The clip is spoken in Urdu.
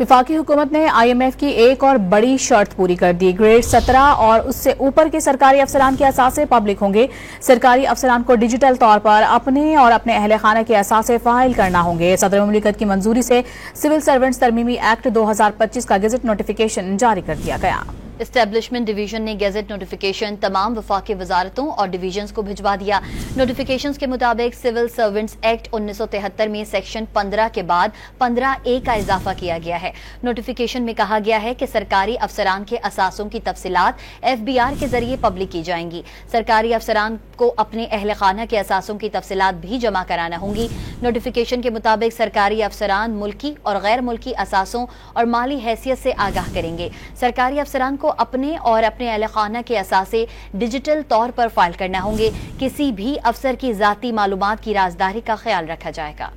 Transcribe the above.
وفاقی حکومت نے IMF کی ایک اور بڑی شرط پوری کر دی۔ گریڈ 17 اور اس سے اوپر کے سرکاری افسران کے اثاثے پبلک ہوں گے۔ سرکاری افسران کو ڈیجیٹل طور پر اپنے اور اپنے اہل خانہ کے اثاثے فائل کرنا ہوں گے۔ صدر مملکت کی منظوری سے سول سرونٹس ترمیمی ایکٹ 2025 کا گزٹ نوٹیفیکیشن جاری کر دیا گیا۔ اسٹیبلشمنٹ ڈویژن نے گیزٹ نوٹیفیکیشن تمام وفاقی وزارتوں اور ڈویژنز کو بھجوا دیا۔ نوٹیفیکیشنز کے مطابق سول سرونٹس ایکٹ 1973 میں سیکشن 15 کے بعد 15A کا اضافہ کیا گیا ہے۔ نوٹیفیکیشن میں کہا گیا ہے کہ سرکاری افسران کے اثاثوں کی تفصیلات FBR کے ذریعے پبلک کی جائیں گی۔ سرکاری افسران کو اپنے اہل خانہ کے اثاثوں کی تفصیلات بھی جمع کرانا ہوں گی۔ نوٹیفیکیشن کے مطابق سرکاری افسران ملکی اور غیر ملکی اثاثوں اور مالی حیثیت سے آگاہ کریں گے۔ سرکاری افسران کو اپنے اور اپنے اہل خانہ کے اثاثے ڈیجیٹل طور پر فائل کرنا ہوں گے۔ کسی بھی افسر کی ذاتی معلومات کی رازداری کا خیال رکھا جائے گا۔